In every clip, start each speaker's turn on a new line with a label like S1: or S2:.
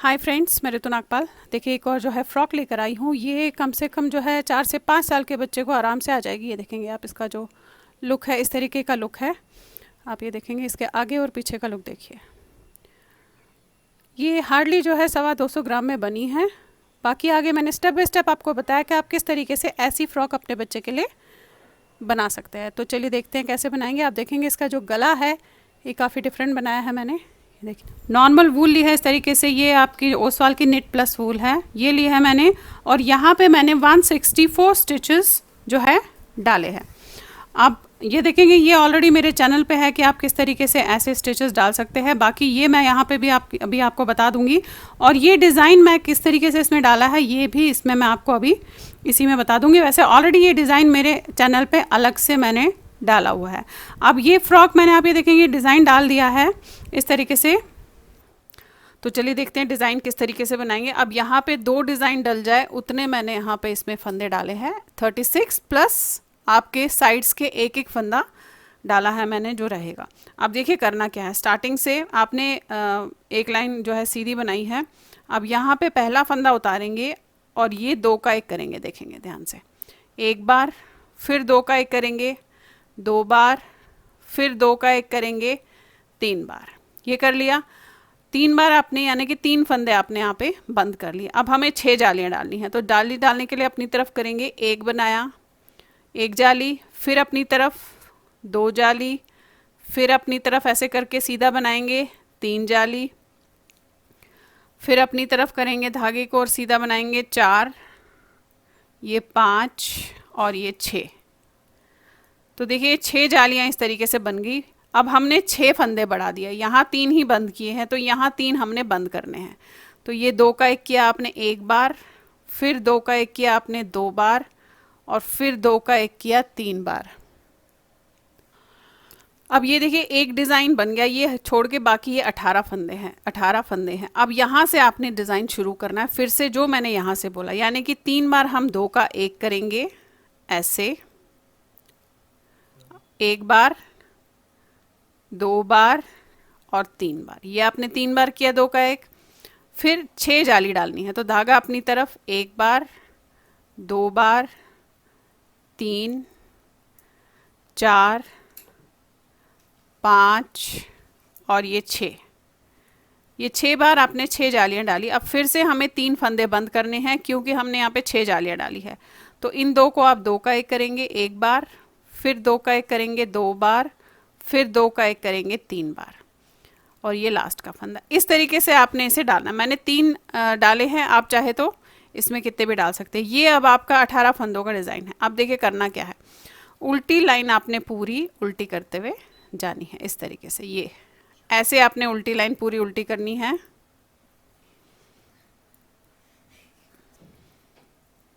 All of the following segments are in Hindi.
S1: हाय फ्रेंड्स, मैं ऋतु नागपाल। देखिए एक और जो है फ़्रॉक लेकर आई हूँ। ये कम से कम जो है 4 से 5 साल के बच्चे को आराम से आ जाएगी। ये देखेंगे आप, इसका जो लुक है इस तरीके का लुक है। आप ये देखेंगे, इसके आगे और पीछे का लुक देखिए। ये हार्डली जो है 250 ग्राम में बनी है। बाकी आगे मैंने स्टेप बाय स्टेप आपको बताया कि आप किस तरीके से ऐसी फ़्रॉक अपने बच्चे के लिए बना सकते हैं। तो चलिए देखते हैं कैसे बनाएंगे। आप देखेंगे इसका जो गला है ये काफ़ी डिफरेंट बनाया है मैंने। देखिए नॉर्मल वूल ली है इस तरीके से। ये आपकी ओसवाल की निट प्लस वूल है, ये ली है मैंने। और यहाँ पे मैंने 164 स्टिचेस जो है डाले हैं। आप ये देखेंगे ये ऑलरेडी मेरे चैनल पे है कि आप किस तरीके से ऐसे स्टिचेस डाल सकते हैं। बाकी ये मैं यहाँ पे भी अभी आपको बता दूंगी। और ये डिज़ाइन मैं किस तरीके से इसमें डाला है ये भी इसमें मैं आपको अभी इसी में बता दूंगी। वैसे ऑलरेडी ये डिज़ाइन मेरे चैनल पे अलग से मैंने डाला हुआ है। अब ये फ्रॉक मैंने आप ये देखेंगे डिज़ाइन डाल दिया है इस तरीके से। तो चलिए देखते हैं डिज़ाइन किस तरीके से बनाएंगे। अब यहाँ पे 2 डिज़ाइन डल जाए उतने मैंने यहाँ पे इसमें फंदे डाले हैं। 36 प्लस आपके साइड्स के एक एक फंदा डाला है मैंने जो रहेगा। अब देखिए करना क्या है। स्टार्टिंग से आपने एक लाइन जो है सीधी बनाई है। अब यहाँ पे पहला फंदा उतारेंगे और ये 2 का 1 करेंगे। देखेंगे ध्यान से, एक बार, फिर 2 का 1 करेंगे, 2 बार, फिर 2 का 1 करेंगे, 3 बार। ये कर लिया 3 बार आपने, यानी कि 3 फंदे आपने यहाँ पे बंद कर लिए। अब हमें 6 जालियाँ डालनी हैं। तो डाली डालने के लिए अपनी तरफ करेंगे, 1 बनाया, 1 जाली, फिर अपनी तरफ 2 जाली, फिर अपनी तरफ ऐसे करके सीधा बनाएंगे 3 जाली, फिर अपनी तरफ करेंगे धागे को और सीधा बनाएंगे 4, ये 5 और ये 6। तो देखिए 6 जालियाँ इस तरीके से बन गई। अब हमने 6 फंदे बढ़ा दिए, यहाँ 3 ही बंद किए हैं तो यहाँ 3 हमने बंद करने हैं। तो ये 2 का 1 किया आपने 1 बार, फिर 2 का 1 किया आपने 2 बार, और फिर 2 का 1 किया 3 बार। अब ये देखिए एक डिज़ाइन बन गया, ये छोड़ के बाकी ये 18 फंदे हैं। 18 फंदे हैं। अब यहाँ से आपने डिज़ाइन शुरू करना है फिर से जो मैंने यहाँ से बोला, यानी कि 3 बार हम 2 का 1 करेंगे ऐसे, 1 बार, 2 बार और 3 बार। ये आपने 3 बार किया 2 का 1। फिर 6 जाली डालनी है। तो धागा अपनी तरफ 1 बार, 2 बार, 3, 4, 5 और ये 6। ये 6 बार आपने 6 जालियाँ डाली। अब फिर से हमें 3 फंदे बंद करने हैं क्योंकि हमने यहाँ पे 6 जालियाँ डाली है। तो इन 2 को आप 2 का 1 करेंगे 1 बार, फिर 2 का 1 करेंगे 2 बार, फिर 2 का 1 करेंगे 3 बार, और ये लास्ट का फंदा। इस तरीके से आपने इसे डालना। मैंने 3 डाले हैं, आप चाहे तो इसमें कितने भी डाल सकते हैं। ये अब आपका 18 फंदों का डिज़ाइन है। अब देखिए करना क्या है। उल्टी लाइन आपने पूरी उल्टी करते हुए जानी है इस तरीके से। ये ऐसे आपने उल्टी लाइन पूरी उल्टी करनी है।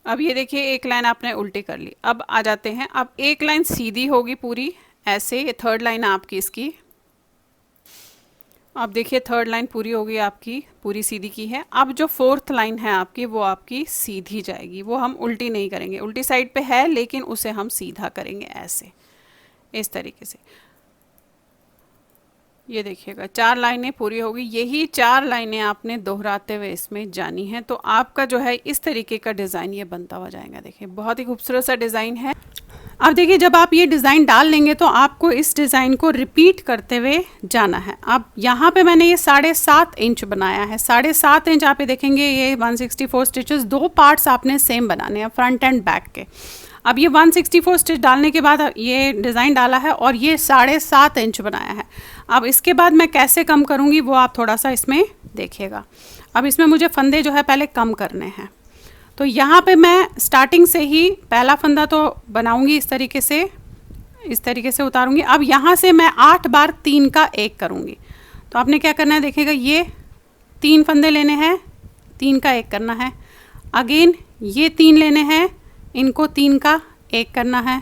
S1: अब ये देखिए एक लाइन आपने उल्टी कर ली। अब आ जाते हैं, अब एक लाइन सीधी होगी पूरी ऐसे। ये 3rd लाइन आपकी इसकी। अब देखिए 3rd लाइन पूरी होगी आपकी, पूरी सीधी की है। अब जो 4th लाइन है आपकी वो आपकी सीधी जाएगी। वो हम उल्टी नहीं करेंगे, उल्टी साइड पे है लेकिन उसे हम सीधा करेंगे ऐसे, इस तरीके से। ये देखिएगा 4 लाइनें पूरी होगी। यही 4 लाइनें आपने दोहराते हुए इसमें जानी है। तो आपका जो है इस तरीके का डिज़ाइन ये बनता हुआ जाएगा। देखिए बहुत ही खूबसूरत सा डिज़ाइन है। अब देखिए जब आप ये डिज़ाइन डाल लेंगे तो आपको इस डिज़ाइन को रिपीट करते हुए जाना है। अब यहाँ पे मैंने ये 7.5 इंच बनाया है। 7.5 इंच आप ये देखेंगे, ये 164 स्टिचेस, 2 पार्ट्स आपने सेम बनाने हैं, फ्रंट एंड बैक के। अब ये 164 स्टिच डालने के बाद ये डिज़ाइन डाला है और ये 7.5 इंच बनाया है। अब इसके बाद मैं कैसे कम करूँगी वो आप थोड़ा सा इसमें देखिएगा। अब इसमें मुझे फंदे जो है पहले कम करने हैं। तो यहाँ पे मैं स्टार्टिंग से ही पहला फंदा तो बनाऊंगी इस तरीके से उतारूंगी। अब यहाँ से मैं 8 बार 3 का 1 करूँगी। तो आपने क्या करना है, देखिएगा ये 3 फंदे लेने हैं, 3 का 1 करना है। अगेन ये 3 लेने हैं, इनको 3 का 1 करना है।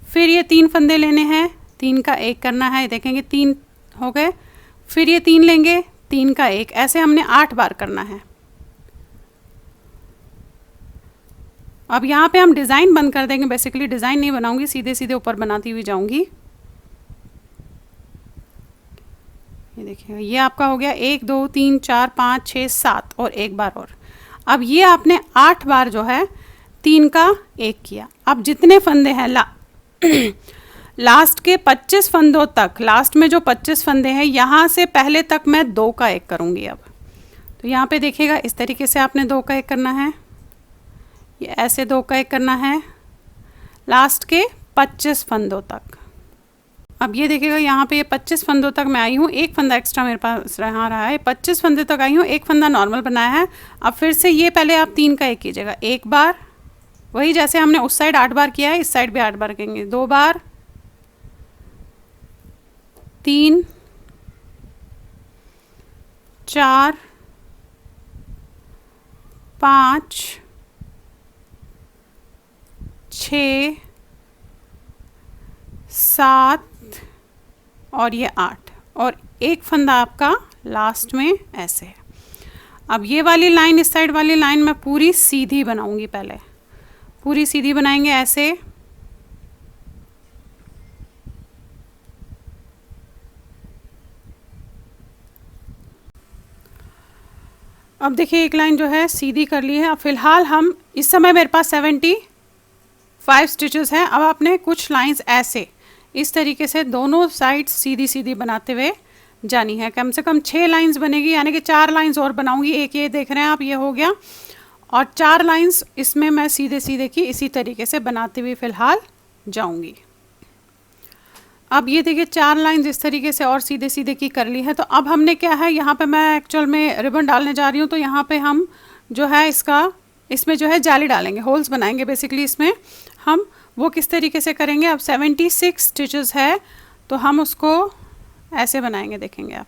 S1: फिर ये 3 फंदे लेने हैं, 3 का 1 करना है। देखेंगे 3 हो गए। फिर ये 3 लेंगे, 3 का 1, ऐसे हमने 8 बार करना है। अब यहाँ पे हम डिज़ाइन बंद कर देंगे। बेसिकली डिज़ाइन नहीं बनाऊंगी, सीधे सीधे ऊपर बनाती हुई जाऊंगी। ये देखिएगा, ये आपका हो गया 1 2 3 4 5 6 7 और एक बार और। अब ये आपने 8 बार जो है 3 का 1 किया। अब जितने फंदे हैं लास्ट के 25 फंदों तक, लास्ट में जो 25 फंदे हैं यहाँ से पहले तक मैं 2 का 1 करूँगी। अब तो यहाँ पे देखिएगा इस तरीके से आपने 2 का 1 करना है, ये ऐसे 2 का 1 करना है लास्ट के 25 फंदों तक। अब ये देखिएगा यहाँ पे ये 25 फंदों तक मैं आई हूँ, एक फंदा एक्स्ट्रा मेरे पास रहा है, 25 फंदे तक आई हूँ, एक फंदा नॉर्मल बनाया है। अब फिर से ये पहले आप 3 का 1 कीजिएगा, एक बार, वही जैसे हमने उस साइड 8 बार किया है इस साइड भी 8 बार करेंगे, 2 बार, 3 4 5 6 7 और ये 8 और एक फंदा आपका लास्ट में ऐसे है। अब ये वाली लाइन, इस साइड वाली लाइन मैं पूरी सीधी बनाऊंगी, पहले पूरी सीधी बनाएंगे ऐसे। अब देखिए एक लाइन जो है सीधी कर ली है। अब फिलहाल हम इस समय मेरे पास 75 स्टिचेस हैं। अब आपने कुछ लाइंस ऐसे इस तरीके से दोनों साइड सीधी सीधी बनाते हुए जानी है। कम से कम 6 लाइंस बनेगी, यानी कि 4 लाइंस और बनाऊंगी। एक ये देख रहे हैं आप, ये हो गया, और 4 लाइंस इसमें मैं सीधे सीधे की इसी तरीके से बनाते हुए फ़िलहाल जाऊंगी। अब ये देखिए 4 लाइंस इस तरीके से और सीधे सीधे की कर ली है। तो अब हमने क्या है, यहाँ पे मैं एक्चुअल में रिबन डालने जा रही हूँ, तो यहाँ पे हम जो है इसमें जो है जाली डालेंगे, होल्स बनाएंगे बेसिकली इसमें हम। वो किस तरीके से करेंगे, अब 76 स्टिचेस है तो हम उसको ऐसे बनाएंगे, देखेंगे आप।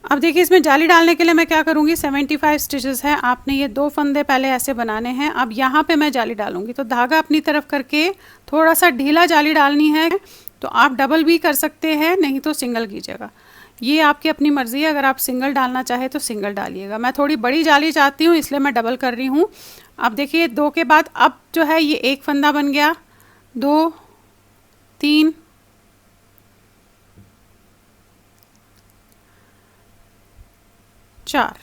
S1: अब देखिए इसमें जाली डालने के लिए मैं क्या करूँगी, 75 स्टिचेस है, आपने ये 2 फंदे पहले ऐसे बनाने हैं। अब यहाँ पे मैं जाली डालूँगी, तो धागा अपनी तरफ करके थोड़ा सा ढीला जाली डालनी है। तो आप डबल भी कर सकते हैं, नहीं तो सिंगल कीजिएगा, ये आपकी अपनी मर्ज़ी है। अगर आप सिंगल डालना चाहे तो सिंगल डालिएगा। मैं थोड़ी बड़ी जाली चाहती हूँ इसलिए मैं डबल कर रही हूँ। अब देखिए 2 के बाद अब जो है ये एक फंदा बन गया, 2 3 4।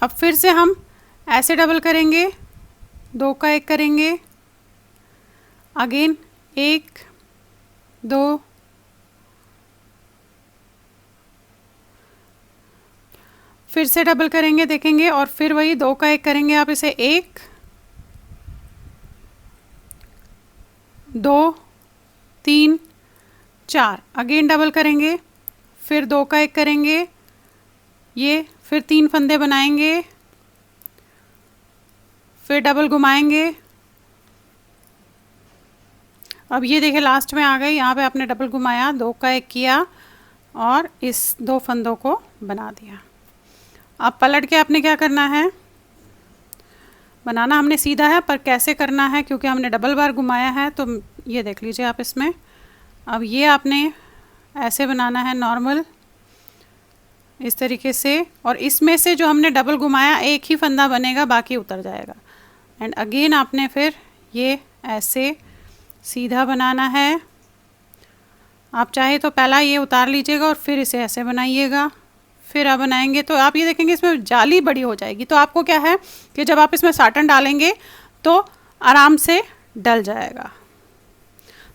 S1: अब फिर से हम ऐसे डबल करेंगे, 2 का 1 करेंगे, अगेन 1 2 फिर से डबल करेंगे, देखेंगे, और फिर वही 2 का 1 करेंगे आप इसे, 1 2 3 4, अगेन डबल करेंगे, फिर 2 का 1 करेंगे, ये फिर 3 फंदे बनाएंगे, फिर डबल घुमाएंगे। अब ये देखिए लास्ट में आ गए, यहाँ पे आपने डबल घुमाया, 2 का 1 किया और इस 2 फंदों को बना दिया। अब पलट के आपने क्या करना है, बनाना हमने सीधा है पर कैसे करना है, क्योंकि हमने डबल बार घुमाया है, तो ये देख लीजिए आप इसमें। अब ये आपने ऐसे बनाना है नॉर्मल इस तरीके से, और इसमें से जो हमने डबल घुमाया एक ही फंदा बनेगा, बाकी उतर जाएगा। एंड अगेन आपने फिर ये ऐसे सीधा बनाना है। आप चाहे तो पहला ये उतार लीजिएगा और फिर इसे ऐसे बनाइएगा, फिर आप बनाएंगे तो आप ये देखेंगे इसमें जाली बड़ी हो जाएगी। तो आपको क्या है कि जब आप इसमें साटन डालेंगे तो आराम से डल जाएगा।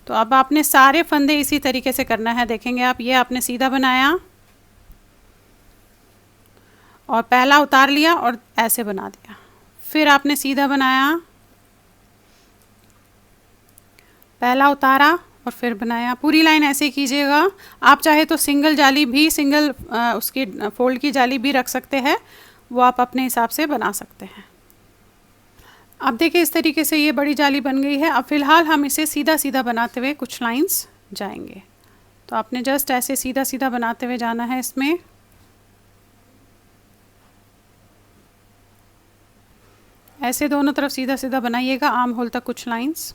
S1: तो अब आपने सारे फंदे इसी तरीके से करना है, देखेंगे आप। ये आपने सीधा बनाया और पहला उतार लिया और ऐसे बना दिया, फिर आपने सीधा बनाया, पहला उतारा और फिर बनाया। पूरी लाइन ऐसे ही कीजिएगा। आप चाहे तो सिंगल जाली भी, सिंगल उसकी फोल्ड की जाली भी रख सकते हैं, वो आप अपने हिसाब से बना सकते हैं। अब देखिए इस तरीके से ये बड़ी जाली बन गई है। अब फ़िलहाल हम इसे सीधा सीधा बनाते हुए कुछ लाइंस जाएंगे। तो आपने जस्ट ऐसे सीधा सीधा बनाते हुए जाना है इसमें। ऐसे दोनों तरफ सीधा सीधा बनाइएगा, आर्म होल तक कुछ लाइंस।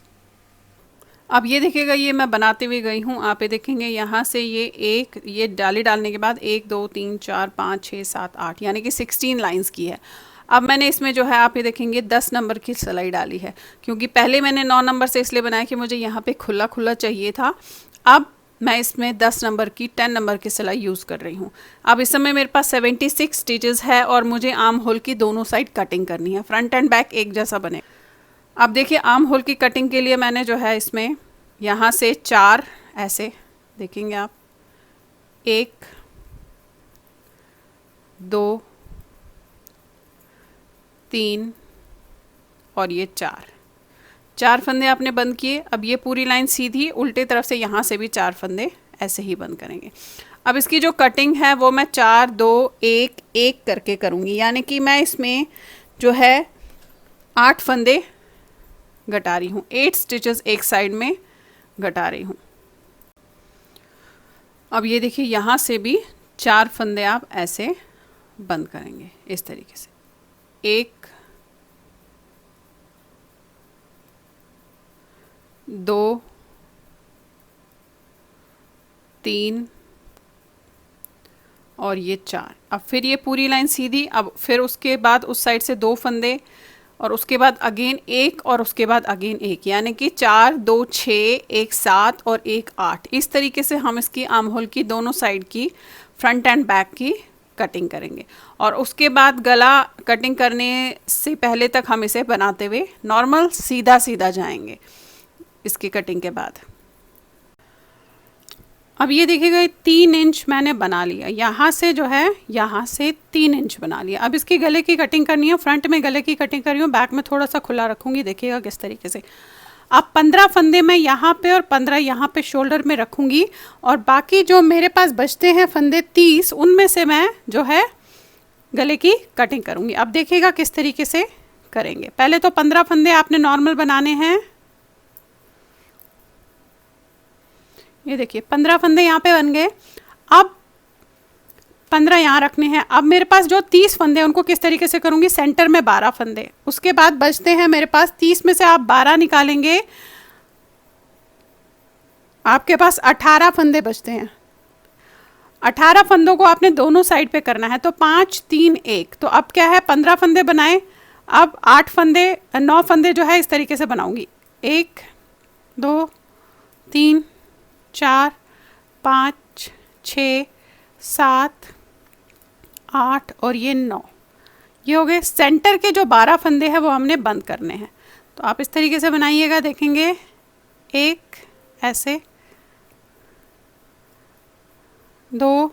S1: अब ये देखिएगा, ये मैं बनाते हुए गई हूँ। आप ये देखेंगे यहाँ से ये डाली डालने के बाद 1 2 3 4 5 6 7 8 यानी कि 16 लाइंस की है। अब मैंने इसमें जो है आप ये देखेंगे 10 नंबर की सिलाई डाली है, क्योंकि पहले मैंने 9 नंबर से इसलिए बनाया कि मुझे यहाँ पे खुला खुला चाहिए था। अब मैं इसमें 10 नंबर की 10 नंबर की सिलाई यूज़ कर रही हूँ। अब इस समय मेरे पास 76 स्टिचेस है और मुझे आर्म होल की दोनों साइड कटिंग करनी है, फ्रंट एंड बैक एक जैसा बने। अब देखिए आर्म होल की कटिंग के लिए मैंने जो है इसमें यहाँ से 4 ऐसे देखेंगे आप, 1 2 3 और ये 4 फंदे आपने बंद किए। अब ये पूरी लाइन सीधी उल्टे तरफ से यहाँ से भी 4 फंदे ऐसे ही बंद करेंगे। अब इसकी जो कटिंग है वो मैं 4 2 1 1 करके करूँगी, यानी कि मैं इसमें जो है 8 फंदे घटा रही हूँ, 8 स्टिचेस एक साइड में घटा रही हूँ। अब ये देखिए यहाँ से भी 4 फंदे आप ऐसे बंद करेंगे इस तरीके से, 1 2 3 और ये 4। अब फिर ये पूरी लाइन सीधी, अब फिर उसके बाद उस साइड से 2 फंदे और उसके बाद अगेन 1 और उसके बाद अगेन 1, यानी कि 4 2 6 1 7 और 1 8। इस तरीके से हम इसकी आर्म होल की दोनों साइड की फ्रंट एंड बैक की कटिंग करेंगे। और उसके बाद गला कटिंग करने से पहले तक हम इसे बनाते हुए नॉर्मल सीधा सीधा जाएंगे इसकी कटिंग के बाद। अब ये देखिएगा 3 इंच मैंने बना लिया, यहाँ से जो है यहाँ से 3 इंच बना लिया। अब इसकी गले की कटिंग करनी है, फ्रंट में गले की कटिंग कर रही हूँ, बैक में थोड़ा सा खुला रखूँगी, देखिएगा किस तरीके से। अब 15 फंदे मैं यहाँ पे और 15 यहाँ पे शोल्डर में रखूँगी और बाकी जो मेरे पास बचते हैं फंदे 30, उनमें से मैं जो है गले की कटिंग करूँगी। अब देखिएगा किस तरीके से करेंगे। पहले तो 15 फंदे आपने नॉर्मल बनाने हैं, ये देखिए 15 फंदे यहाँ पे बन गए। अब 15 यहाँ रखने हैं। अब मेरे पास जो 30 फंदे उनको किस तरीके से करूँगी, सेंटर में 12 फंदे, उसके बाद बचते हैं मेरे पास 30 में से आप 12 निकालेंगे, आपके पास 18 फंदे बचते हैं। 18 फंदों को आपने दोनों साइड पे करना है, तो 5 3 1, तो अब क्या है 15 फंदे बनाए। अब 8 फंदे 9 फंदे जो है इस तरीके से बनाऊंगी, 1 2 3 4 5 6 7 8 और ये 9, ये हो गए। सेंटर के जो 12 फंदे हैं वो हमने बंद करने हैं, तो आप इस तरीके से बनाइएगा, देखेंगे 1 ऐसे, 2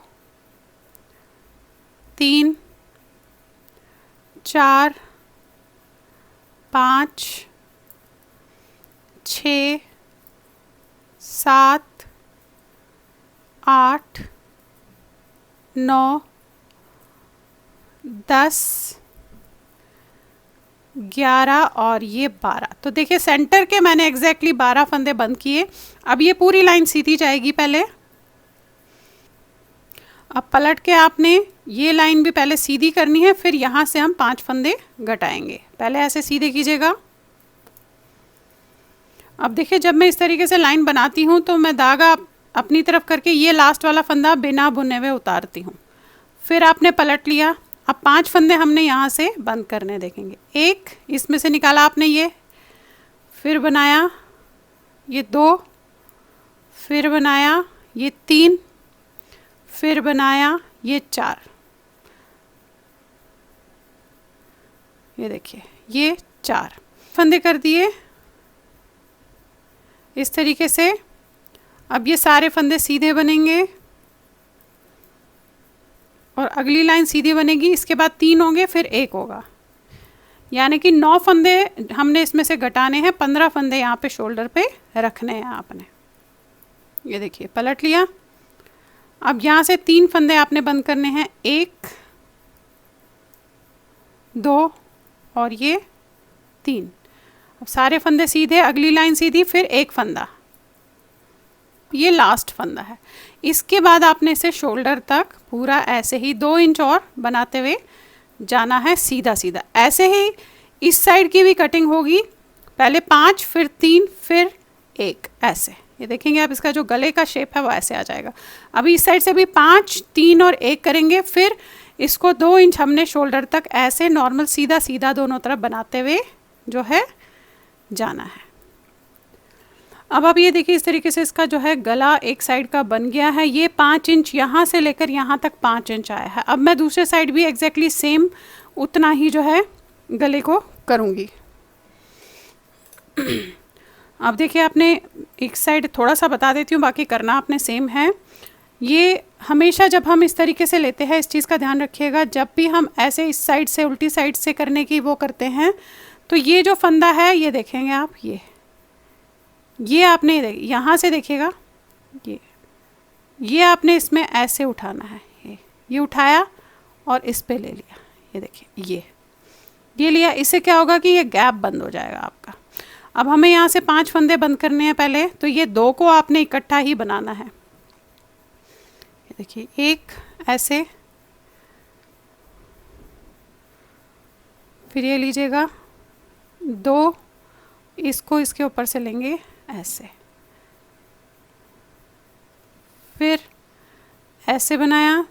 S1: 3 4 5 6 7 8 9 10 11 और ये 12। तो देखिए सेंटर के मैंने एग्जैक्टली 12 फंदे बंद किए। अब ये पूरी लाइन सीधी जाएगी पहले। अब पलट के आपने ये लाइन भी पहले सीधी करनी है, फिर यहाँ से हम 5 फंदे घटाएंगे। पहले ऐसे सीधे कीजिएगा। अब देखिए जब मैं इस तरीके से लाइन बनाती हूँ तो मैं धागा अपनी तरफ करके ये लास्ट वाला फंदा बिना बुने हुए उतारती हूँ, फिर आपने पलट लिया। अब 5 फंदे हमने यहाँ से बंद करने, देखेंगे 1 इसमें से निकाला आपने ये, फिर बनाया ये 2, फिर बनाया ये 3, फिर बनाया ये 4, ये देखिए ये 4 फंदे कर दिए इस तरीके से। अब ये सारे फंदे सीधे बनेंगे और अगली लाइन सीधी बनेगी, इसके बाद 3 होंगे फिर 1 होगा, यानी कि 9 फंदे हमने इसमें से घटाने हैं, 15 फंदे यहाँ पे शोल्डर पे रखने हैं आपने। ये देखिए पलट लिया। अब यहाँ से 3 फंदे आपने बंद करने हैं, 1 2 और ये 3। अब सारे फंदे सीधे, अगली लाइन सीधी, फिर 1 फंदा, ये लास्ट फंदा है। इसके बाद आपने इसे शोल्डर तक पूरा ऐसे ही 2 इंच और बनाते हुए जाना है सीधा सीधा। ऐसे ही इस साइड की भी कटिंग होगी, पहले 5 फिर 3 फिर 1 ऐसे। ये देखेंगे आप इसका जो गले का शेप है वो ऐसे आ जाएगा। अभी इस साइड से भी 5 3 और 1 करेंगे, फिर इसको 2 इंच हमने शोल्डर तक ऐसे नॉर्मल सीधा सीधा दोनों तरफ बनाते हुए जो है जाना है। अब आप ये देखिए इस तरीके से इसका जो है गला एक साइड का बन गया है। ये 5 इंच यहाँ से लेकर यहाँ तक 5 इंच आया है। अब मैं दूसरे साइड भी एग्जैक्टली सेम उतना ही जो है गले को करूँगी। अब देखिए आपने एक साइड थोड़ा सा बता देती हूँ, बाकी करना आपने सेम है। ये हमेशा जब हम इस तरीके से लेते हैं, इस चीज़ का ध्यान रखिएगा, जब भी हम ऐसे इस साइड से उल्टी साइड से करने की वो करते हैं तो ये जो फंदा है ये देखेंगे आप, ये आपने यहाँ से देखिएगा, ये आपने इसमें ऐसे उठाना है। ये उठाया और इस पे ले लिया, ये देखिए ये लिया। इससे क्या होगा कि ये गैप बंद हो जाएगा आपका। अब हमें यहाँ से 5 फंदे बंद करने हैं पहले, तो ये 2 को आपने इकट्ठा ही बनाना है। ये देखिए एक ऐसे, फिर ये लीजिएगा 2, इसको इसके ऊपर से लेंगे ऐसे, फिर ऐसे बनाया,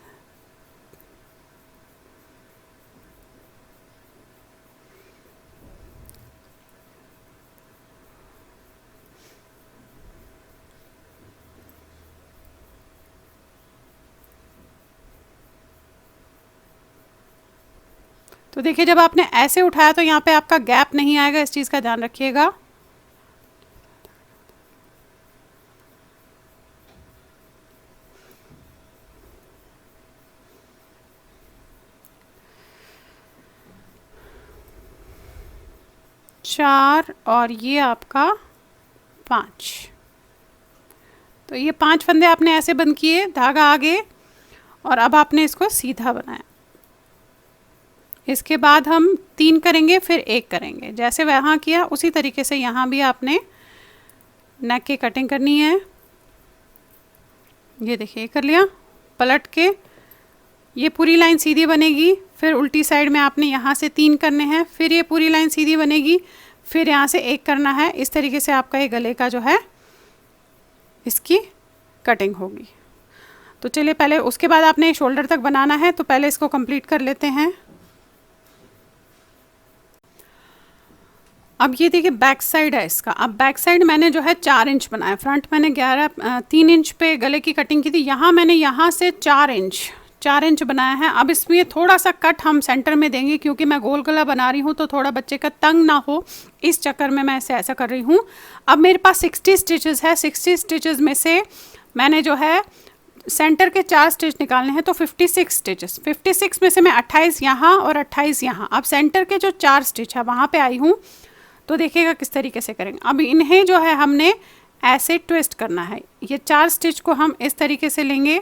S1: तो देखिए जब आपने ऐसे उठाया तो यहाँ पे आपका गैप नहीं आएगा, इस चीज़ का ध्यान रखिएगा। चार और ये आपका 5, तो ये 5 फंदे आपने ऐसे बंद किए, धागा आगे, और अब आपने इसको सीधा बनाया। इसके बाद हम 3 करेंगे, फिर 1 करेंगे, जैसे वहाँ किया उसी तरीके से यहाँ भी आपने नेक की कटिंग करनी है। ये देखिए कर लिया, पलट के ये पूरी लाइन सीधी बनेगी, फिर उल्टी साइड में आपने यहाँ से 3 करने हैं, फिर ये पूरी लाइन सीधी बनेगी, फिर यहाँ से 1 करना है। इस तरीके से आपका ये गले का जो है इसकी कटिंग होगी। तो चलिए पहले, उसके बाद आपने शोल्डर तक बनाना है, तो पहले इसको कंप्लीट कर लेते हैं। अब ये देखिए बैक साइड है इसका। अब बैक साइड मैंने जो है 4 इंच बनाया, फ्रंट मैंने 3 इंच पे गले की कटिंग की थी, यहाँ मैंने यहाँ से 4 इंच बनाया है। अब इसमें थोड़ा सा कट हम सेंटर में देंगे, क्योंकि मैं गोल गला बना रही हूँ तो थोड़ा बच्चे का तंग ना हो, इस चक्कर में मैं ऐसा कर रही हूँ। अब मेरे पास 60 स्टिचेस है, 60 स्टिचेस में से मैंने जो है सेंटर के 4 स्टिच निकालने हैं, तो 56 स्टिचेस, 56 में से मैं 28 यहाँ और 28 यहाँ। अब सेंटर के जो 4 स्टिच है वहाँ पे आई हूँ, तो देखिएगा किस तरीके से करेंगे। अब इन्हें जो है हमने ऐसे ट्विस्ट करना है। ये 4 स्टिच को हम इस तरीके से लेंगे,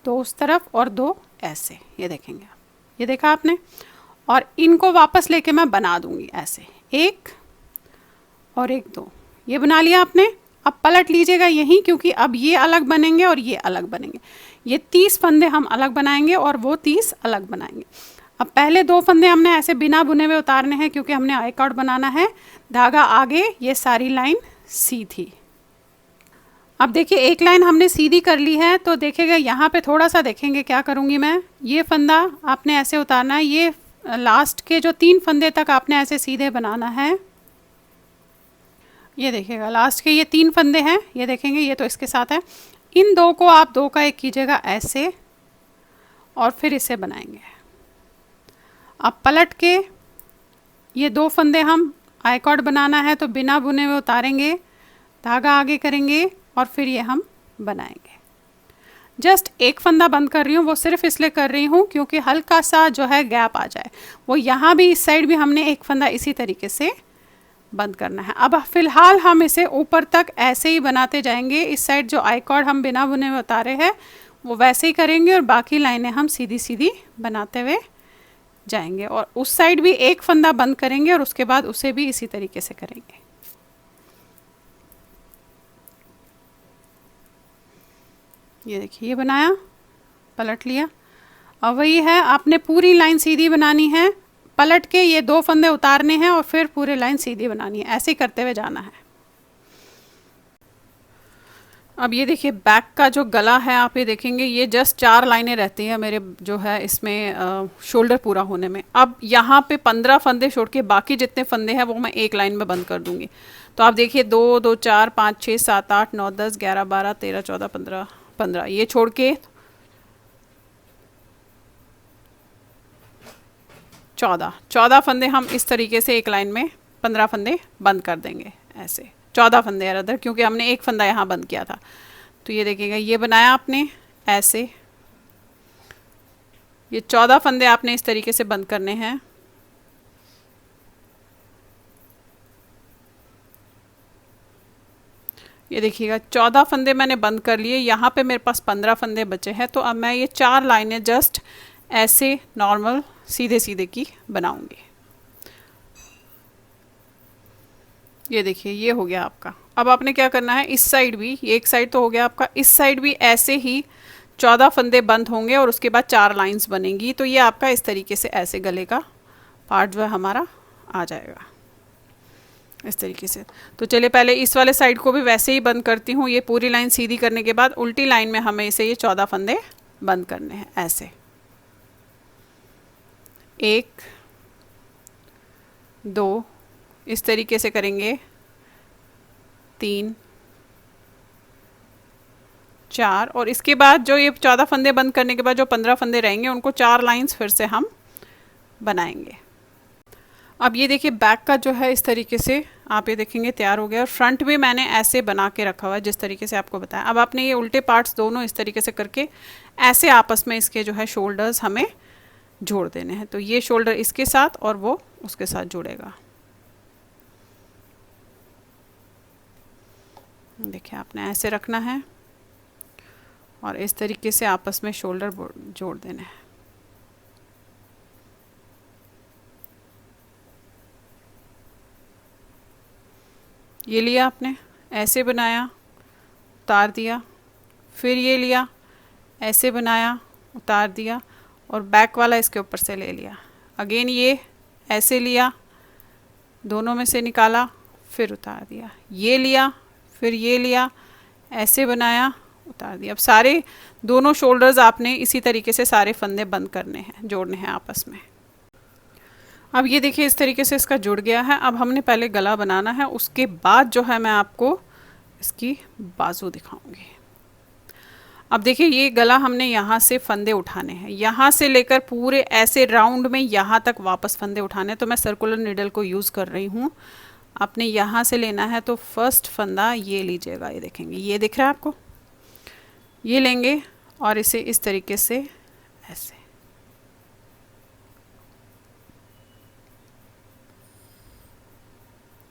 S1: 2 उस तरफ और 2 ऐसे, ये देखेंगे आप, ये देखा आपने, और इनको वापस लेके मैं बना दूंगी ऐसे, 1 और 1 2, ये बना लिया आपने। अब पलट लीजिएगा यहीं, क्योंकि अब ये अलग बनेंगे और ये अलग बनेंगे। ये 30 फंदे हम अलग बनाएंगे और वो 30 अलग बनाएंगे। अब पहले 2 फंदे हमने ऐसे बिना बुने हुए उतारने हैं, क्योंकि हमने आई कॉर्ड बनाना है। धागा आगे, ये सारी लाइन सीधी। अब देखिए एक लाइन हमने सीधी कर ली है, तो देखिएगा यहाँ पे थोड़ा सा देखेंगे क्या करूँगी मैं। ये फंदा आपने ऐसे उतारना है, ये लास्ट के जो 3 फंदे तक आपने ऐसे सीधे बनाना है। ये देखिएगा लास्ट के ये 3 फंदे हैं, ये देखेंगे, ये तो इसके साथ है। इन 2 को आप 2 का 1 कीजिएगा ऐसे, और फिर इसे बनाएंगे। अब पलट के ये 2 फंदे हम आई कॉर्ड बनाना है, तो बिना बुने हुए उतारेंगे, धागा आगे करेंगे और फिर ये हम बनाएंगे। जस्ट 1 फंदा बंद कर रही हूँ, वो सिर्फ इसलिए कर रही हूँ क्योंकि हल्का सा जो है गैप आ जाए। वो यहाँ भी इस साइड भी हमने 1 फंदा इसी तरीके से बंद करना है। अब फिलहाल हम इसे ऊपर तक ऐसे ही बनाते जाएंगे। इस साइड जो आई कॉर्ड हम बिना बुने हुए उतारे हैं वो वैसे ही करेंगे, और बाकी लाइनें हम सीधी सीधी बनाते हुए जाएंगे, और उस साइड भी 1 फंदा बंद करेंगे और उसके बाद उसे भी इसी तरीके से करेंगे। ये देखिए ये बनाया, पलट लिया। अब वही है, आपने पूरी लाइन सीधी बनानी है, पलट के ये 2 फंदे उतारने हैं और फिर पूरी लाइन सीधी बनानी है, ऐसे ही करते हुए जाना है। अब ये देखिए बैक का जो गला है, आप ये देखेंगे ये जस्ट 4 लाइनें रहती हैं मेरे जो है इसमें शोल्डर पूरा होने में। अब यहाँ पे 15 फंदे छोड़ के बाकी जितने फंदे हैं वो मैं एक लाइन में बंद कर दूंगी। तो आप देखिए 2 2 4 5 6 7 8 9 10 11 12 13 14 15 15 ये छोड़ के 14 फंदे हम इस तरीके से एक लाइन में 15 फंदे बंद कर देंगे ऐसे। 14 फंदे अदर, क्योंकि हमने एक फंदा यहाँ बंद किया था। तो ये देखिएगा ये बनाया आपने ऐसे, ये 14 फंदे आपने इस तरीके से बंद करने हैं। ये देखिएगा 14 फंदे मैंने बंद कर लिए। यहाँ पे मेरे पास 15 फंदे बचे हैं। तो अब मैं ये 4 लाइनें जस्ट ऐसे नॉर्मल सीधे सीधे की बनाऊंगी। ये देखिए ये हो गया आपका। अब आपने क्या करना है, इस साइड भी, एक साइड तो हो गया आपका, इस साइड भी ऐसे ही 14 फंदे बंद होंगे और उसके बाद 4 लाइंस बनेंगी। तो ये आपका इस तरीके से ऐसे गले का पार्ट जो है हमारा आ जाएगा इस तरीके से। तो चलिए पहले इस वाले साइड को भी वैसे ही बंद करती हूँ। ये पूरी लाइन सीधी करने के बाद उल्टी लाइन में हमें इसे ये 14 फंदे बंद करने हैं ऐसे। 1 2 इस तरीके से करेंगे, 3 4 और इसके बाद जो ये 14 फंदे बंद करने के बाद जो 15 फंदे रहेंगे उनको 4 लाइंस फिर से हम बनाएंगे। अब ये देखिए बैक का जो है इस तरीके से आप ये देखेंगे तैयार हो गया और फ्रंट भी मैंने ऐसे बना के रखा हुआ है जिस तरीके से आपको बताया। अब आपने ये उल्टे पार्ट्स दोनों इस तरीके से करके ऐसे आपस में इसके जो है शोल्डर्स हमें जोड़ देने हैं। तो ये शोल्डर इसके साथ और वो उसके साथ जुड़ेगा। देखिए आपने ऐसे रखना है और इस तरीके से आपस में शोल्डर जोड़ देने हैं। ये लिया आपने, ऐसे बनाया, उतार दिया, फिर ये लिया, ऐसे बनाया, उतार दिया और बैक वाला इसके ऊपर से ले लिया। अगेन ये ऐसे लिया, दोनों में से निकाला, फिर उतार दिया, ये लिया, फिर ये लिया, ऐसे बनाया, उतार दिया। अब सारे दोनों शोल्डर्स आपने इसी तरीके से सारे फंदे बंद करने हैं, जोड़ने हैं आपस में। अब ये देखिए इस तरीके से इसका जुड़ गया है। अब हमने पहले गला बनाना है, उसके बाद जो है मैं आपको इसकी बाजू दिखाऊंगी। अब देखिए ये गला हमने यहाँ से फंदे उठाने हैं, यहाँ से लेकर पूरे ऐसे राउंड में यहाँ तक वापस फंदे उठाने हैं। तो मैं सर्कुलर नीडल को यूज़ कर रही हूँ। आपने यहाँ से लेना है तो फर्स्ट फंदा ये लीजिएगा, ये देखेंगे ये दिख रहा है आपको, ये लेंगे और इसे इस तरीके से ऐसे,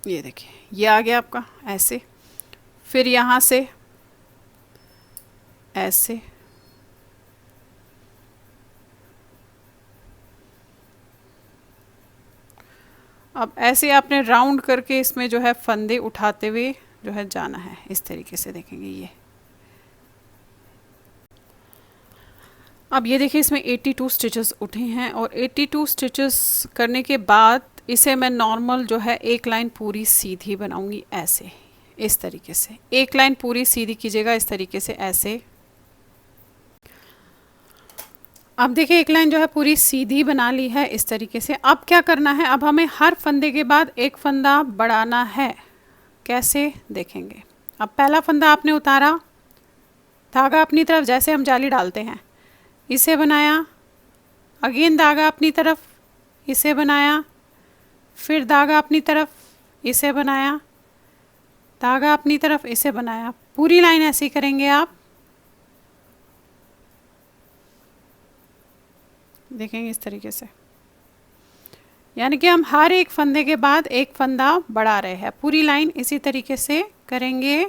S1: ये देखिए ये आ गया आपका ऐसे। फिर यहाँ से ऐसे, अब ऐसे आपने राउंड करके इसमें जो है फंदे उठाते हुए जो है जाना है इस तरीके से, देखेंगे ये। अब ये देखिए इसमें 82 स्टिचेस उठे हैं और 82 स्टिचेस करने के बाद इसे मैं नॉर्मल जो है एक लाइन पूरी सीधी बनाऊंगी ऐसे, इस तरीके से। एक लाइन पूरी सीधी कीजिएगा इस तरीके से ऐसे। अब देखिए एक लाइन जो है पूरी सीधी बना ली है इस तरीके से। अब क्या करना है, अब हमें हर फंदे के बाद एक फंदा बढ़ाना है। कैसे देखेंगे, अब पहला फंदा आपने उतारा, धागा अपनी तरफ जैसे हम जाली डालते हैं इसे बनाया, अगेन धागा अपनी तरफ इसे बनाया, फिर धागा अपनी तरफ इसे बनाया, धागा अपनी तरफ इसे बनाया। पूरी लाइन ऐसी करेंगे आप, देखेंगे इस तरीके से, यानी कि हम हर एक फंदे के बाद एक फंदा बढ़ा रहे हैं। पूरी लाइन इसी तरीके से करेंगे।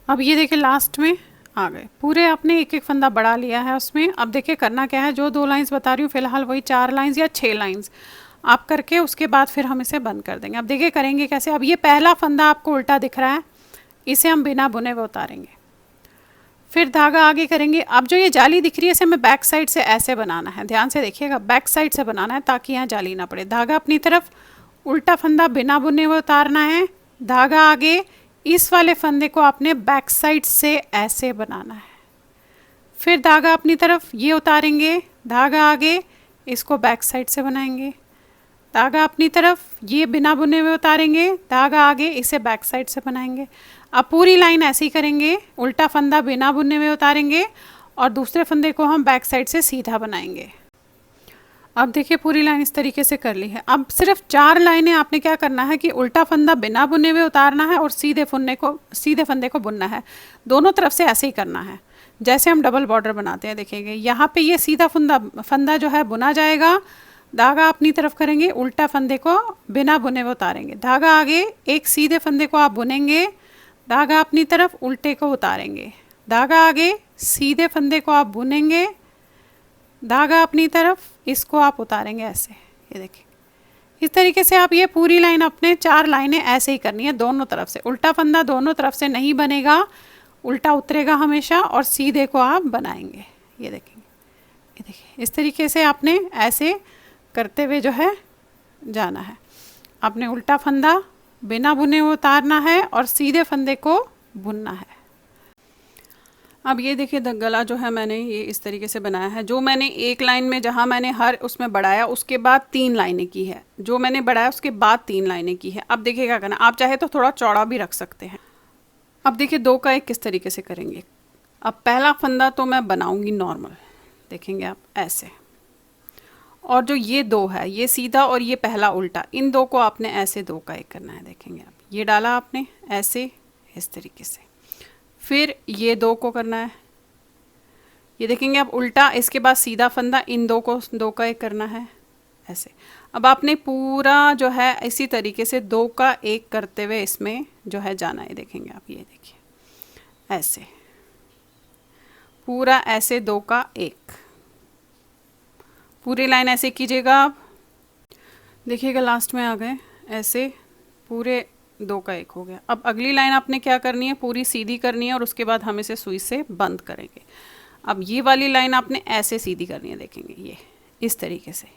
S1: अब ये देखिए लास्ट में आ गए, पूरे आपने एक एक फंदा बढ़ा लिया है उसमें। अब देखिए करना क्या है, जो 2 लाइंस बता रही हूँ फिलहाल वही 4 लाइंस या 6 लाइंस आप करके उसके बाद फिर हम इसे बंद कर देंगे। अब देखिए करेंगे कैसे। अब ये पहला फंदा आपको उल्टा दिख रहा है, इसे हम बिना बुने हुए उतारेंगे, फिर धागा आगे करेंगे। अब जो ये जाली दिख रही है इसे हमें बैक साइड से ऐसे बनाना है, ध्यान से देखिएगा, बैक साइड से बनाना है ताकि यहाँ जाली ना पड़े। धागा अपनी तरफ, उल्टा फंदा बिना बुने हुए उतारना है, धागा आगे इस वाले फंदे को आपने बैक साइड से ऐसे बनाना है। फिर धागा अपनी तरफ ये उतारेंगे, धागा आगे, इसको बैक साइड से बनाएंगे, धागा अपनी तरफ ये बिना बुने हुए उतारेंगे, धागा आगे, इसे बैक साइड से बनाएंगे। अब पूरी लाइन ऐसे ही करेंगे, उल्टा फंदा बिना बुने हुए उतारेंगे और दूसरे फंदे को हम बैक साइड से सीधा बनाएंगे। अब देखिए पूरी लाइन इस तरीके से कर ली है। अब सिर्फ 4 लाइनें आपने क्या करना है कि उल्टा फंदा बिना बुने हुए उतारना है और सीधे फंदे को बुनना है। दोनों तरफ से ऐसे ही करना है जैसे हम डबल बॉर्डर बनाते हैं। देखेंगे यहाँ पे ये सीधा फंदा जो है बुना जाएगा, धागा अपनी तरफ करेंगे, उल्टा फंदे को बिना बुने हुए उतारेंगे, धागा आगे, एक सीधे फंदे को आप बुनेंगे, धागा अपनी तरफ, उल्टे को उतारेंगे, धागा आगे, सीधे फंदे को आप बुनेंगे, धागा अपनी तरफ, इसको आप उतारेंगे ऐसे। ये देखिए इस तरीके से आप ये पूरी लाइन अपने 4 लाइनें ऐसे ही करनी है दोनों तरफ से। उल्टा फंदा दोनों तरफ से नहीं बनेगा, उल्टा उतरेगा हमेशा और सीधे को आप बनाएंगे। ये देखेंगे, ये देखिए इस तरीके से आपने ऐसे करते हुए जो है जाना है। आपने उल्टा फंदा बिना बुने हुए उतारना है और सीधे फंदे को बुनना है। अब ये देखिए गला जो है मैंने ये इस तरीके से बनाया है। जो मैंने एक लाइन में जहाँ मैंने हर उसमें बढ़ाया उसके बाद 3 लाइनें की है, जो मैंने बढ़ाया उसके बाद 3 लाइनें की है। अब देखिए क्या करना, आप चाहे तो थोड़ा चौड़ा भी रख सकते हैं। अब देखिए 2 का 1 किस तरीके से करेंगे। अब पहला फंदा तो मैं बनाऊंगी नॉर्मल, देखेंगे आप ऐसे, और जो ये 2 है ये सीधा और ये पहला उल्टा, इन 2 को आपने ऐसे 2 का 1 करना है। देखेंगे आप, ये डाला आपने ऐसे इस तरीके से, फिर ये 2 को करना है, ये देखेंगे आप उल्टा, इसके बाद सीधा फंदा, इन 2 को 2 का 1 करना है ऐसे। अब आपने पूरा जो है इसी तरीके से 2 का 1 करते हुए इसमें जो है जाना है। देखेंगे आप, ये देखिए ऐसे पूरा ऐसे 2 का 1, पूरी लाइन ऐसे कीजिएगा आप। देखिएगा लास्ट में आ गए ऐसे, पूरे 2 का 1 हो गया। अब अगली लाइन आपने क्या करनी है, पूरी सीधी करनी है और उसके बाद हम इसे सुई से बंद करेंगे। अब ये वाली लाइन आपने ऐसे सीधी करनी है, देखेंगे ये इस तरीके से,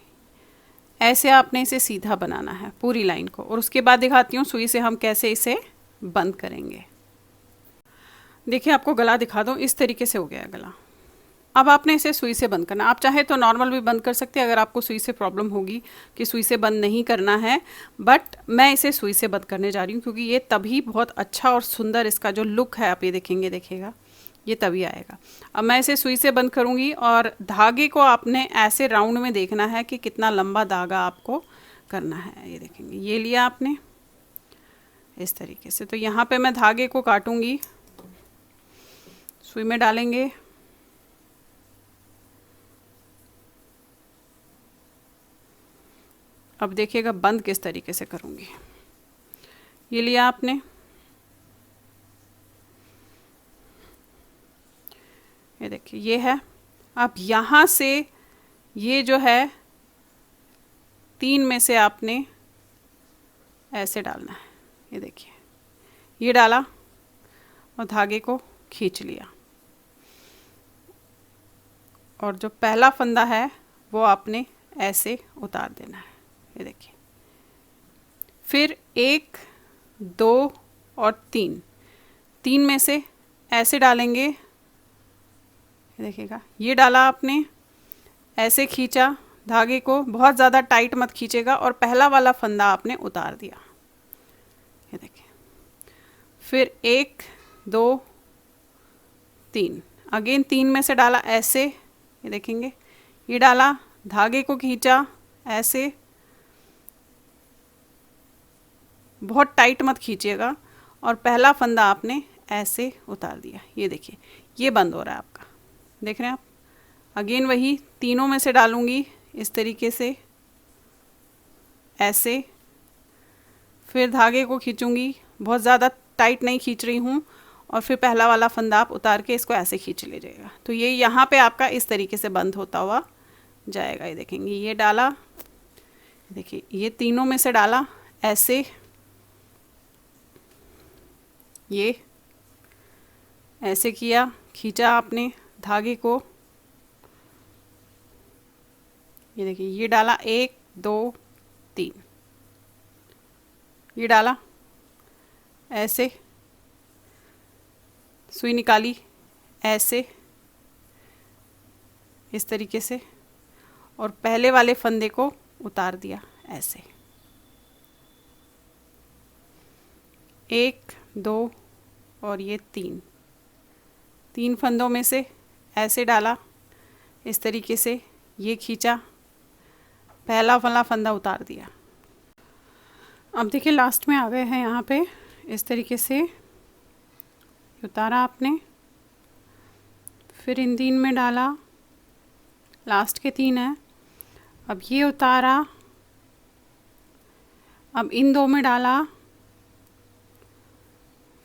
S1: ऐसे आपने इसे सीधा बनाना है पूरी लाइन को, और उसके बाद दिखाती हूँ सुई से हम कैसे इसे बंद करेंगे। देखिए आपको गला दिखा दूँ, इस तरीके से हो गया गला। अब आपने इसे सुई से बंद करना, आप चाहे तो नॉर्मल भी बंद कर सकते हैं अगर आपको सुई से प्रॉब्लम होगी कि सुई से बंद नहीं करना है, बट मैं इसे सुई से बंद करने जा रही हूँ क्योंकि ये तभी बहुत अच्छा और सुंदर इसका जो लुक है आप ये देखेंगे, देखिएगा ये तभी आएगा। अब मैं इसे सुई से बंद करूँगी और धागे को आपने ऐसे राउंड में देखना है कि कितना लंबा धागा आपको करना है। ये देखेंगे ये लिया आपने इस तरीके से, तो यहाँ पे मैं धागे को काटूँगी, सुई में डालेंगे, अब देखिएगा बंद किस तरीके से करूँगी। ये लिया आपने, ये देखिए ये है। अब यहाँ से ये जो है 3 में से आपने ऐसे डालना है। ये देखिए ये डाला और धागे को खींच लिया, और जो पहला फंदा है वो आपने ऐसे उतार देना है। ये देखिए फिर 1 2 और 3 में से ऐसे डालेंगे। ये देखिएगा ये डाला आपने, ऐसे खींचा धागे को, बहुत ज़्यादा टाइट मत खींचेगा, और पहला वाला फंदा आपने उतार दिया। ये देखिए फिर 1 2 3, अगेन 3 में से डाला ऐसे, ये देखेंगे ये डाला, धागे को खींचा ऐसे, बहुत टाइट मत खींचिएगा, और पहला फंदा आपने ऐसे उतार दिया। ये देखिए ये बंद हो रहा है आपका, देख रहे हैं आप। अगेन वही तीनों में से डालूंगी इस तरीके से ऐसे, फिर धागे को खींचूंगी, बहुत ज़्यादा टाइट नहीं खींच रही हूँ, और फिर पहला वाला फंदा आप उतार के इसको ऐसे खींच लीजिएगा। तो ये यहाँ पे आपका इस तरीके से बंद होता हुआ जाएगा। ये देखेंगे ये डाला, देखिए ये तीनों में से डाला ऐसे, ये ऐसे किया, खींचा आपने धागे को, ये देखिए ये डाला 1 2 3, ये डाला ऐसे, सुई निकाली ऐसे, इस तरीके से, और पहले वाले फंदे को उतार दिया ऐसे, 1 2 और ये 3 फंदों में से ऐसे डाला, इस तरीके से ये खींचा, पहला वाला फंदा उतार दिया। अब देखिए लास्ट में आ गए हैं यहाँ पे, इस तरीके से उतारा आपने, फिर इन 3 में डाला, लास्ट के 3 हैं, अब ये उतारा, अब इन 2 में डाला,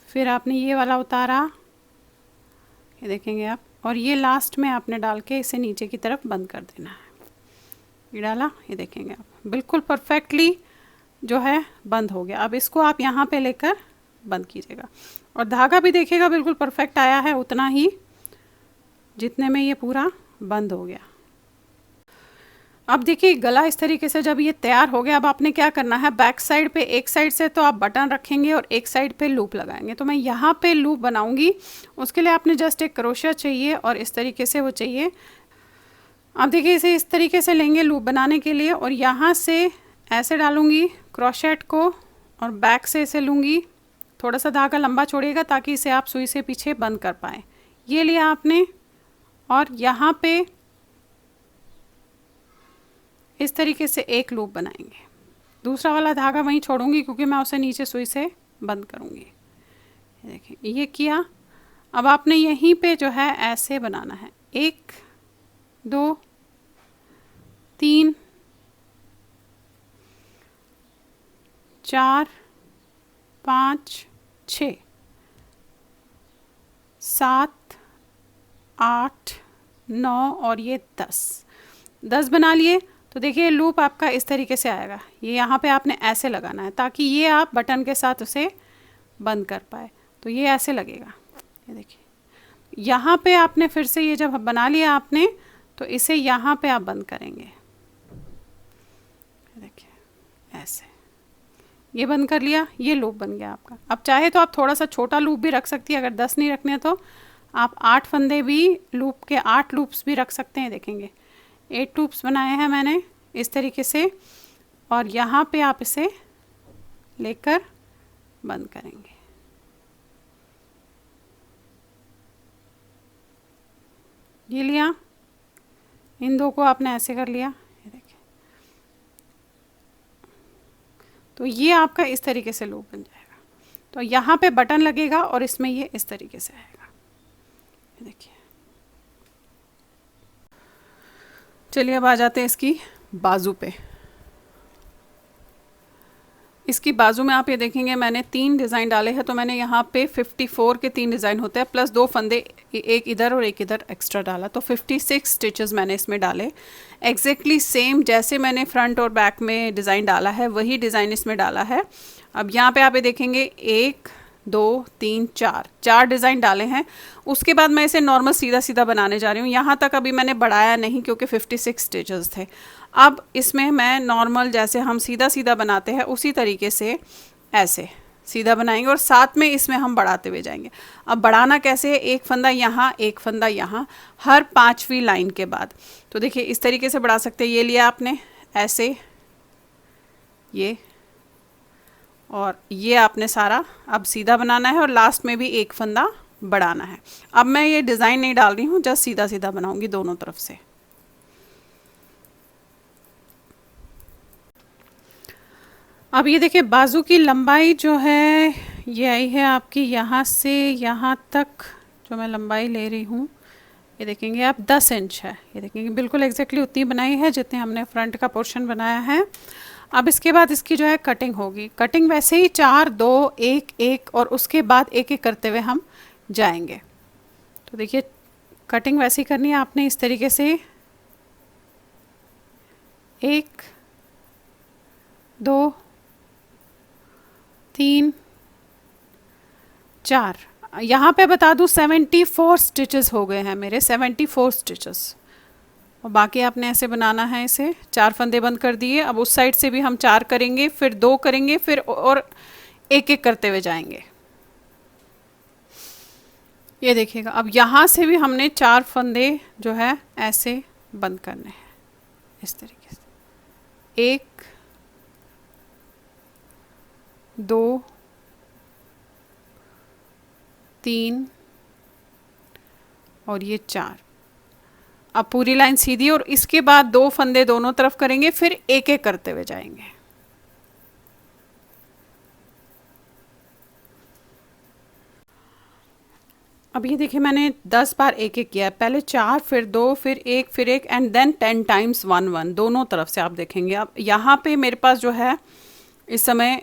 S1: फिर आपने ये वाला उतारा, ये देखेंगे आप, और ये लास्ट में आपने डाल के इसे नीचे की तरफ बंद कर देना है। ये डाला, ये देखेंगे आप बिल्कुल परफेक्टली जो है बंद हो गया। अब इसको आप यहाँ पे लेकर बंद कीजिएगा, और धागा भी देखिएगा बिल्कुल परफेक्ट आया है, उतना ही जितने में ये पूरा बंद हो गया। अब देखिए गला इस तरीके से जब ये तैयार हो गया, अब आपने क्या करना है, बैक साइड पे एक साइड से तो आप बटन रखेंगे और एक साइड पे लूप लगाएंगे। तो मैं यहाँ पे लूप बनाऊंगी, उसके लिए आपने जस्ट एक क्रोशिया चाहिए और इस तरीके से वो चाहिए। अब देखिए इसे इस तरीके से लेंगे लूप बनाने के लिए, और यहाँ से ऐसे डालूंगी क्रोशेट को, और बैक से इसे लूँगी, थोड़ा सा धागा लंबा छोड़िएगा ताकि इसे आप सुई से पीछे बंद कर पाएँ। ये लिया आपने, और यहाँ पे इस तरीके से एक लूप बनाएंगे, दूसरा वाला धागा वहीं छोड़ूंगी क्योंकि मैं उसे नीचे सुई से बंद करूँगी। देखिए ये किया। अब आपने यहीं पे जो है ऐसे बनाना है, 1 2 3 4 5 6 7 8 9 और ये 10 बना लिए। तो देखिए लूप आपका इस तरीके से आएगा, ये यहाँ पे आपने ऐसे लगाना है ताकि ये आप बटन के साथ उसे बंद कर पाए। तो ये ऐसे लगेगा, ये देखिए यहाँ पे आपने फिर से ये जब बना लिया आपने, तो इसे यहाँ पे आप बंद करेंगे, देखिए ऐसे, ये बंद कर लिया, ये लूप बन गया आपका। अब चाहे तो आप थोड़ा सा छोटा लूप भी रख सकती है, अगर 10 नहीं रखने तो आप 8 फंदे भी, लूप के 8 लूप्स भी रख सकते हैं। देखेंगे 8 लूप्स बनाए हैं मैंने इस तरीके से, और यहाँ पे आप इसे लेकर बंद करेंगे। ये लिया, इन 2 को आपने ऐसे कर लिया, ये देखिए, तो ये आपका इस तरीके से लूप बन जाएगा। तो यहाँ पे बटन लगेगा और इसमें ये इस तरीके से आएगा, ये देखिए। चलिए अब आ जाते हैं इसकी बाजू पे। इसकी बाजू में आप ये देखेंगे मैंने 3 डिज़ाइन डाले हैं, तो मैंने यहाँ पे 54 के 3 डिज़ाइन होते हैं, प्लस 2 फंदे, एक इधर और एक इधर एक्स्ट्रा डाला, तो 56 स्टिचेस मैंने इसमें डाले। एग्जैक्टली सेम जैसे मैंने फ्रंट और बैक में डिज़ाइन डाला है वही डिज़ाइन इसमें डाला है। अब यहाँ पे आप ये देखेंगे 1 2 3 4 डिज़ाइन डाले हैं। उसके बाद मैं इसे नॉर्मल सीधा सीधा बनाने जा रही हूँ। यहाँ तक अभी मैंने बढ़ाया नहीं क्योंकि 56 स्टिचेस थे। अब इसमें मैं नॉर्मल जैसे हम सीधा सीधा बनाते हैं उसी तरीके से ऐसे सीधा बनाएंगे और साथ में इसमें हम बढ़ाते हुए जाएंगे। अब बढ़ाना कैसे है, एक फंदा यहाँ एक फंदा यहाँ, हर 5वीं लाइन के बाद। तो देखिए इस तरीके से बढ़ा सकते हैं। ये लिया आपने ऐसे, ये, और ये आपने सारा अब सीधा बनाना है और लास्ट में भी एक फंदा बढ़ाना है। अब मैं ये डिज़ाइन नहीं डाल रही हूँ, जस्ट सीधा सीधा बनाऊंगी दोनों तरफ से। अब ये देखिए बाजू की लंबाई जो है ये आई है आपकी यहाँ से यहाँ तक, जो मैं लंबाई ले रही हूँ ये देखेंगे आप 10 इंच है। ये देखेंगे बिल्कुल एग्जैक्टली उतनी बनाई है जितने हमने फ्रंट का पोर्शन बनाया है। अब इसके बाद इसकी जो है कटिंग होगी। कटिंग वैसे ही 4 2 1 1 और उसके बाद एक एक करते हुए हम जाएंगे। तो देखिए कटिंग वैसे ही करनी है आपने, इस तरीके से 1 2 3 4। यहाँ पे बता दूँ 74 स्टिचेस हो गए हैं मेरे, 74 स्टिचेस। और बाकी आपने ऐसे बनाना है इसे। 4 फंदे बंद कर दिए। अब उस साइड से भी हम 4 करेंगे, फिर 2 करेंगे, फिर और एक एक करते हुए जाएंगे। ये देखिएगा, अब यहाँ से भी हमने 4 फंदे जो है ऐसे बंद करने हैं इस तरीके से। 1 2 3 और ये 4। अब पूरी लाइन सीधी, और इसके बाद 2 फंदे दोनों तरफ करेंगे, फिर एक एक करते हुए जाएंगे। अब ये देखिए मैंने 10 बार एक एक किया है, पहले 4 फिर 2 फिर 1 फिर 1 एंड देन 10 टाइम्स 1 1 दोनों तरफ से आप देखेंगे। अब यहाँ पे मेरे पास जो है इस समय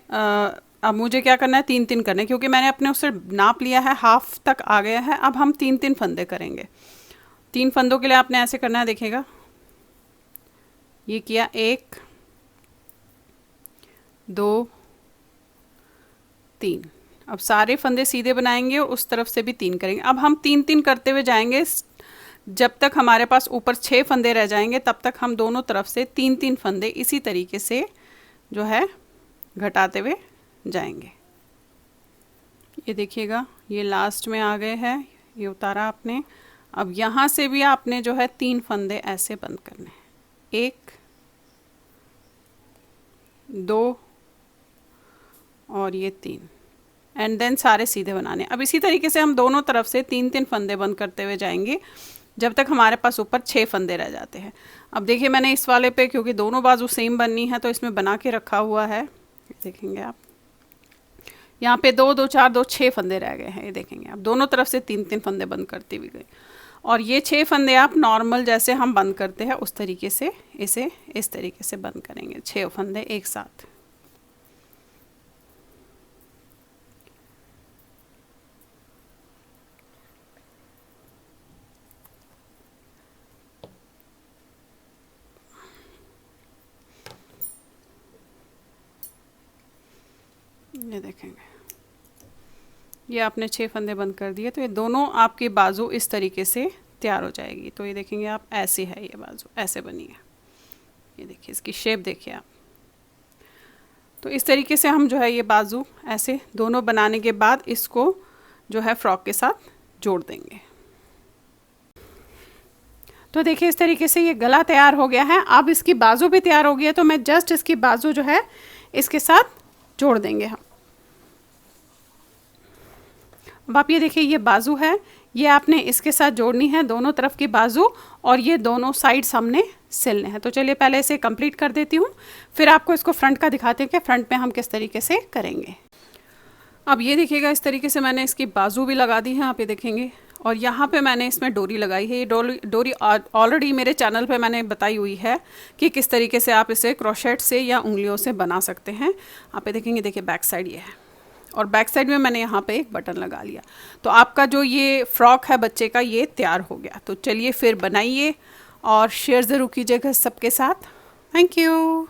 S1: अब मुझे क्या करना है, 3 3 करने, क्योंकि मैंने अपने उससे नाप लिया है, हाफ तक आ गया है। अब हम 3 3 फंदे करेंगे। 3 फंदों के लिए आपने ऐसे करना है, देखिएगा ये किया 1 2 3। अब सारे फंदे सीधे बनाएंगे और उस तरफ से भी 3 करेंगे। अब हम 3 3 करते हुए जाएंगे जब तक हमारे पास ऊपर 6 फंदे रह जाएंगे, तब तक हम दोनों तरफ से 3 3 फंदे इसी तरीके से जो है घटाते हुए जाएंगे। ये देखिएगा ये लास्ट में आ गए हैं, ये उतारा आपने। अब यहाँ से भी आपने जो है 3 फंदे ऐसे बंद करने हैं, 1 2 और ये 3, एंड देन सारे सीधे बनाने। अब इसी तरीके से हम दोनों तरफ से 3 3 फंदे बंद करते हुए जाएंगे जब तक हमारे पास ऊपर 6 फंदे रह जाते हैं। अब देखिए मैंने इस वाले पे, क्योंकि दोनों बाजू सेम बननी है, तो इसमें बना के रखा हुआ है। देखेंगे आप यहाँ पे 2 2 4 2 6 फंदे रह गए हैं। ये देखेंगे आप दोनों तरफ से 3 3 फंदे बंद करती हुई गई, और ये 6 फंदे आप नॉर्मल जैसे हम बंद करते हैं उस तरीके से इसे इस तरीके से बंद करेंगे, 6 फंदे एक साथ। ये देखेंगे ये आपने 6 फंदे बंद कर दिए, तो ये दोनों आपकी बाजू इस तरीके से तैयार हो जाएगी। तो ये देखेंगे आप ऐसी है, ये बाजू ऐसे बनी है। ये देखिए इसकी शेप देखिए आप। तो इस तरीके से हम जो है ये बाजू ऐसे दोनों बनाने के बाद इसको जो है फ्रॉक के साथ जोड़ देंगे। तो देखिए इस तरीके से ये गला तैयार हो गया है। अब इसकी बाजू भी तैयार हो गई है, तो मैं जस्ट इसकी बाजू जो है इसके साथ जोड़ देंगे हम। अब आप ये देखिए ये बाजू है, ये आपने इसके साथ जोड़नी है दोनों तरफ की बाजू, और ये दोनों साइड्स हमने सिलने हैं। तो चलिए पहले इसे कंप्लीट कर देती हूँ, फिर आपको इसको फ्रंट का दिखाते हैं कि फ्रंट में हम किस तरीके से करेंगे। अब ये देखिएगा इस तरीके से मैंने इसकी बाजू भी लगा दी है, आप ये देखेंगे, और यहाँ पे मैंने इसमें डोरी लगाई है। ये डोरी ऑलरेडी मेरे चैनल पे मैंने बताई हुई है कि किस तरीके से आप इसे क्रोशेट से या उंगलियों से बना सकते हैं। आप ये देखेंगे, देखिए बैक साइड ये है, और बैक साइड में मैंने यहाँ पे एक बटन लगा लिया। तो आपका जो ये फ्रॉक है बच्चे का, ये तैयार हो गया। तो चलिए फिर बनाइए और शेयर ज़रूर कीजिएगा सबके साथ। Thank you.